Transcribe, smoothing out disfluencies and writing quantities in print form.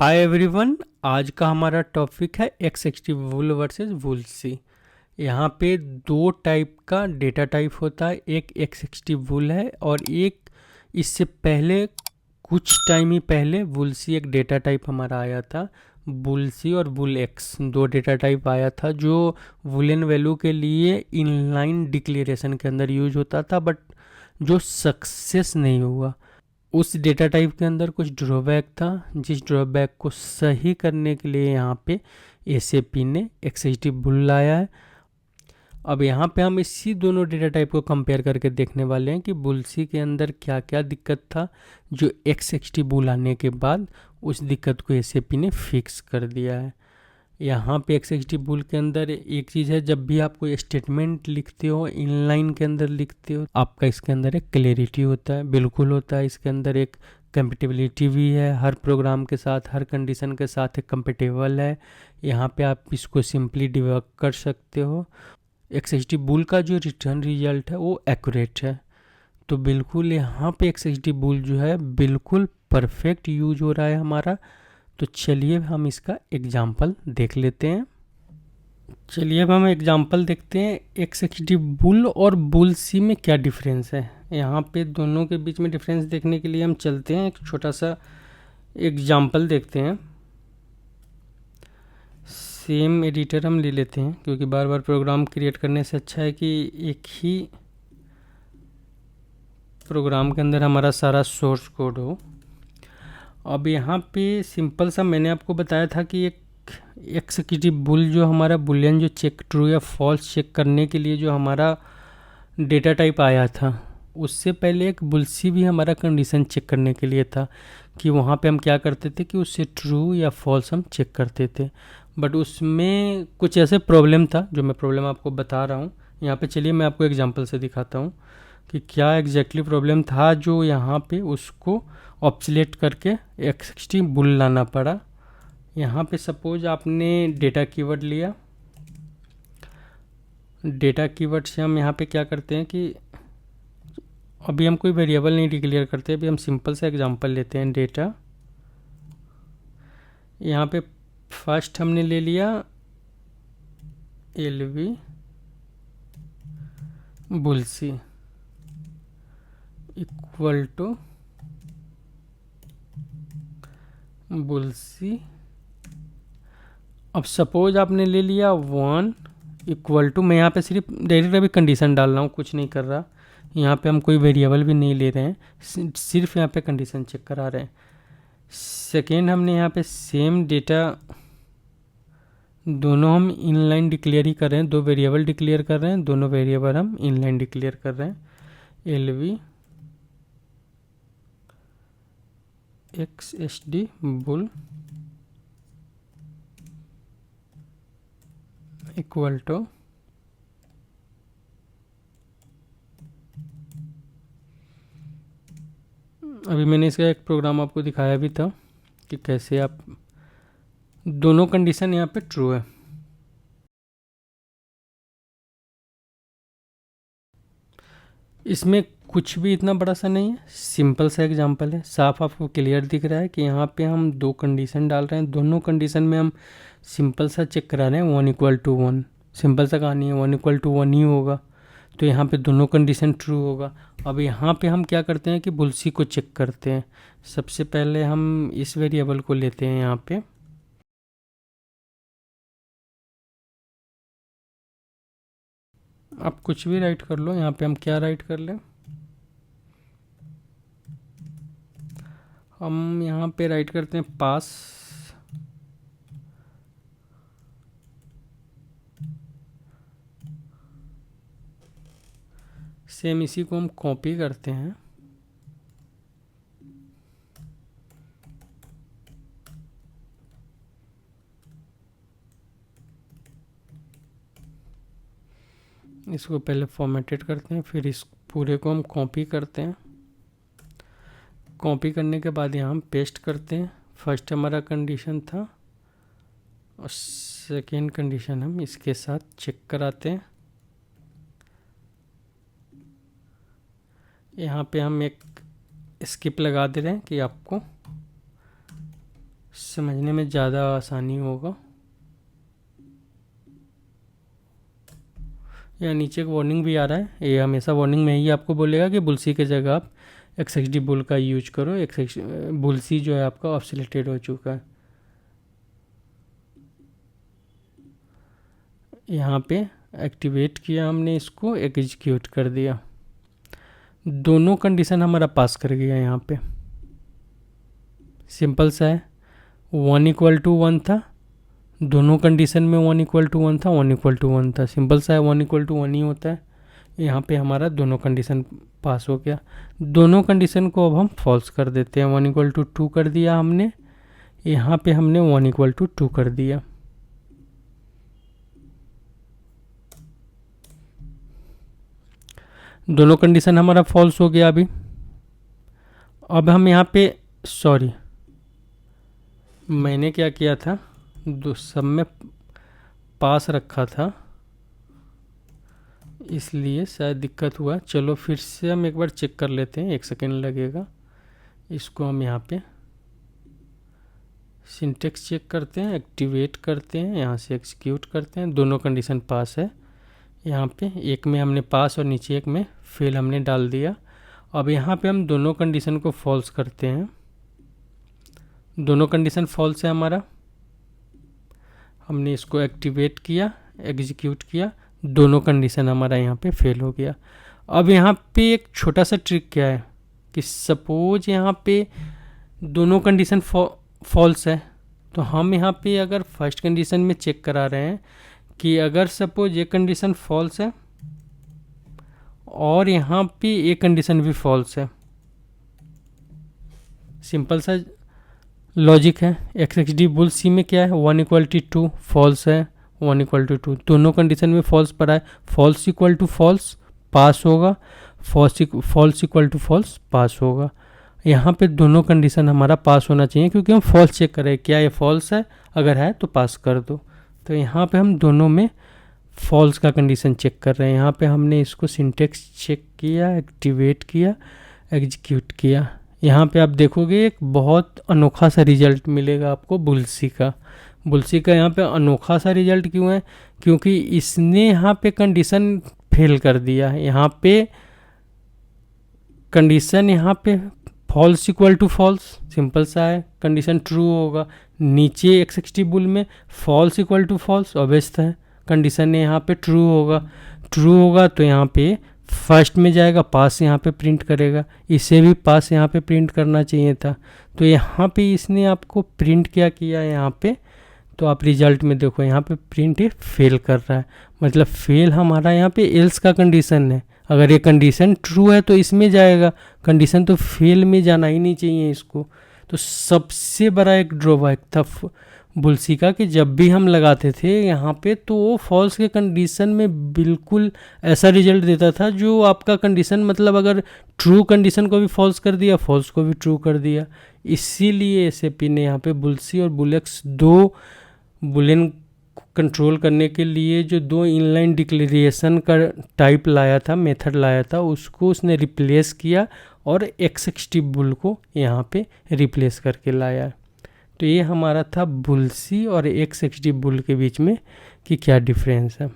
Hi everyone. आज का हमारा टॉपिक है एक्स60 वुल वर्सेस वुलसी। यहाँ पे दो टाइप का डेटा टाइप होता है, एक एक्स60 वुल है और एक इससे पहले कुछ टाइम ही पहले वुलसी एक डेटा टाइप हमारा आया था। वुलसी और वुल एक्स दो डेटा टाइप आया था जो वुलन वैल्यू के लिए इनलाइन डिक्लेरेशन के अंदर यूज होता था, बट जो सक्सेस नहीं हुआ। उस डेटा टाइप के अंदर कुछ ड्रॉबैक था, जिस ड्रॉबैक को सही करने के लिए यहाँ पे एसएपी ने एक्स60 बुल लाया है। अब यहाँ पे हम इसी दोनों डेटा टाइप को कंपेयर करके देखने वाले हैं कि बुलसी के अंदर क्या क्या दिक्कत था, जो एक्स60 बुल आने के बाद उस दिक्कत को एसएपी ने फिक्स कर दिया है। यहाँ पे एक्स60 बुल के अंदर एक चीज़ है, जब भी आप कोई स्टेटमेंट लिखते हो, इनलाइन के अंदर लिखते हो, आपका इसके अंदर एक क्लैरिटी होता है, बिल्कुल होता है। इसके अंदर एक कंपेटेबिलिटी भी है, हर प्रोग्राम के साथ, हर कंडीशन के साथ एक कंपेटेबल है। यहाँ पे आप इसको सिंपली डिबग कर सकते हो। एक्स60 बुल का जो रिटर्न रिजल्ट है वो एक्यूरेट है, तो बिल्कुल यहाँ पे एक्स60 बुल जो है बिल्कुल परफेक्ट यूज हो रहा है हमारा। तो चलिए हम इसका एग्जाम्पल देख लेते हैं। चलिए अब हम एग्जाम्पल देखते हैं एक्स60 बुल और बुल सी में क्या डिफरेंस है। यहाँ पे दोनों के बीच में डिफरेंस देखने के लिए हम चलते हैं, एक छोटा सा एग्जाम्पल देखते हैं। सेम एडिटर हम ले लेते हैं, क्योंकि बार बार प्रोग्राम क्रिएट करने से अच्छा है कि एक ही प्रोग्राम के अंदर हमारा सारा सोर्स कोड हो। अब यहाँ पे सिंपल सा मैंने आपको बताया था कि एक एक्स60 बुल जो हमारा बुलियन जो चेक ट्रू या फॉल्स चेक करने के लिए जो हमारा डेटा टाइप आया था, उससे पहले एक बुलसी भी हमारा कंडीशन चेक करने के लिए था, कि वहाँ पे हम क्या करते थे कि उससे ट्रू या फॉल्स हम चेक करते थे। बट उसमें कुछ ऐसे प्रॉब्लम था, जो मैं प्रॉब्लम आपको बता रहा हूँ यहाँ पे। चलिए मैं आपको एग्जांपल से दिखाता हूँ कि क्या एग्जैक्टली प्रॉब्लम था जो यहाँ पे उसको ऑब्सलेट करके एक्स60 बुल लाना पड़ा। यहाँ पे सपोज आपने डेटा कीवर्ड लिया। डेटा कीवर्ड से हम यहाँ पे क्या करते हैं कि अभी हम कोई वेरिएबल नहीं डिक्लेयर करते, अभी हम सिंपल सा एग्जांपल लेते हैं। डेटा यहाँ पे फर्स्ट हमने ले लिया एलवी बुलसी इक्वल टू बुलसी। अब सपोज आपने ले लिया 1 इक्वल टू, मैं यहाँ पे सिर्फ डायरेक्ट अभी कंडीशन डाल रहा हूँ, कुछ नहीं कर रहा। यहाँ पे हम कोई वेरिएबल भी नहीं ले रहे हैं, सिर्फ यहाँ पे कंडीशन चेक करा रहे हैं। सेकेंड हमने यहाँ पे सेम डेटा, दोनों हम इनलाइन डिक्लेयर ही कर रहे हैं, दो वेरिएबल डिक्लेयर कर रहे हैं, दोनों वेरिएबल हम इनलाइन डिक्लेयर कर रहे हैं। एलवी एक्सएसडी बुल इक्वल टू अभी मैंने इसका एक प्रोग्राम आपको दिखाया भी था कि कैसे आप दोनों कंडीशन यहाँ पे ट्रू है। इसमें कुछ भी इतना बड़ा सा नहीं है, सिंपल सा एग्जांपल है। साफ आपको क्लियर दिख रहा है कि यहाँ पे हम दो कंडीशन डाल रहे हैं, दोनों कंडीशन में हम सिंपल सा चेक करा रहे हैं 1 इक्वल टू 1। सिंपल सा कहानी है, 1 इक्वल टू 1 ही होगा, तो यहाँ पे दोनों कंडीशन ट्रू होगा। अब यहाँ पे हम क्या करते हैं कि बुलसी को चेक करते हैं। सबसे पहले हम इस वेरिएबल को लेते हैं, यहाँ पे आप कुछ भी राइट कर लो। यहाँ पे हम क्या राइट कर लें, हम यहाँ पे राइट करते हैं पास सेम। इसी को हम कॉपी करते हैं, इसको पहले फॉर्मेटेड करते हैं, फिर इस पूरे को हम कॉपी करते हैं। कॉपी करने के बाद यहाँ हम पेस्ट करते हैं। फर्स्ट हमारा कंडीशन था और सेकेंड कंडीशन हम इसके साथ चेक कराते हैं। यहाँ पे हम एक स्किप लगा दे रहे हैं कि आपको समझने में ज़्यादा आसानी होगा। यहाँ नीचे एक वार्निंग भी आ रहा है, ये हमेशा वार्निंग में ही आपको बोलेगा कि बुलसी के जगह आप XXD बुल का यूज करो। बुलसी जो है आपका ऑब्सोलेटेड हो चुका है। यहाँ पे एक्टिवेट किया हमने, इसको एग्जीक्यूट कर दिया, दोनों कंडीशन हमारा पास कर गया। यहाँ पे सिंपल सा है, 1 = 1 था, दोनों कंडीशन में 1 = 1 था, 1 = 1 था। सिंपल सा है, 1 = 1 ही होता है। यहाँ पे हमारा दोनों कंडीशन पास हो गया। दोनों कंडीशन को अब हम फॉल्स कर देते हैं। 1 = 2 कर दिया हमने, यहाँ पे हमने 1 = 2 कर दिया। दोनों कंडीशन हमारा फॉल्स हो गया। अभी अब हम यहाँ पे, सॉरी मैंने क्या किया था, सब में पास रखा था, इसलिए शायद दिक्कत हुआ। चलो फिर से हम एक बार चेक कर लेते हैं, 1 सेकेंड लगेगा। इसको हम यहाँ पे सिंटेक्स चेक करते हैं, एक्टिवेट करते हैं, यहाँ से एग्जीक्यूट करते हैं। दोनों कंडीशन पास है। यहाँ पे एक में हमने पास और नीचे एक में फेल हमने डाल दिया। अब यहाँ पे हम दोनों कंडीशन को फॉल्स करते हैं। दोनों कंडीशन फॉल्स है हमारा, हमने इसको एक्टिवेट किया, एग्जीक्यूट किया, दोनों कंडीशन हमारा यहाँ पे फेल हो गया। अब यहाँ पे एक छोटा सा ट्रिक क्या है कि सपोज यहाँ पे दोनों कंडीशन फॉल्स है, तो हम यहाँ पे अगर फर्स्ट कंडीशन में चेक करा रहे हैं कि अगर सपोज ये कंडीशन फॉल्स है और यहाँ पे ये कंडीशन भी फॉल्स है, सिंपल सा लॉजिक है। XXD बुल सी में क्या है, 1 = 2 फॉल्स है, 1 = 2 दोनों कंडीशन में फॉल्स पड़ा है। फॉल्स = फॉल्स पास होगा, फॉल्स = फॉल्स पास होगा। यहाँ पे दोनों कंडीशन हमारा पास होना चाहिए, क्योंकि हम फॉल्स चेक करें क्या ये फॉल्स है, अगर है तो पास कर दो। तो यहाँ पे हम दोनों में फॉल्स का कंडीशन चेक कर रहे हैं। यहाँ पे हमने इसको सिंटेक्स चेक किया, एक्टिवेट किया, एग्जीक्यूट किया। यहाँ पे आप देखोगे एक बहुत अनोखा सा रिजल्ट मिलेगा आपको बुलसी का। बुलसी का यहाँ पे अनोखा सा रिजल्ट क्यों है, क्योंकि इसने यहाँ पे कंडीशन फेल कर दिया है। यहाँ पे कंडीशन यहाँ पे फॉल्स = फॉल्स, सिंपल सा है, कंडीशन ट्रू होगा। नीचे XXD बुल में फॉल्स = फॉल्स, ऑब्वियस है, कंडीशन यहाँ पे ट्रू होगा। ट्रू होगा तो यहाँ पे फर्स्ट में जाएगा, पास यहाँ पे प्रिंट करेगा। इसे भी पास यहाँ पे प्रिंट करना चाहिए था, तो यहाँ पे इसने आपको प्रिंट क्या किया यहाँ पे, तो आप रिजल्ट में देखो यहाँ पे प्रिंट ये फेल कर रहा है। मतलब फेल हमारा यहाँ पे एल्स का कंडीशन है। अगर ये कंडीशन ट्रू है तो इसमें जाएगा, कंडीशन तो फेल में जाना ही नहीं चाहिए इसको। तो सबसे बड़ा एक ड्रॉबैक था बुलसी का कि जब भी हम लगाते थे यहाँ पे, तो वो फॉल्स के कंडीशन में बिल्कुल ऐसा रिजल्ट देता था जो आपका कंडीशन, मतलब अगर ट्रू कंडीशन को भी फॉल्स कर दिया, फॉल्स को भी ट्रू कर दिया। इसीलिए SAP ने यहाँ पे बुलसी और बुलेक्स दो बुलियन कंट्रोल करने के लिए जो 2 इनलाइन डिक्लेरेशन का टाइप लाया था, मेथड लाया था, उसको उसने रिप्लेस किया और XXD बुल को यहाँ पे रिप्लेस करके लाया। तो ये हमारा था बुलसी और XXD बुल के बीच में कि क्या डिफरेंस है।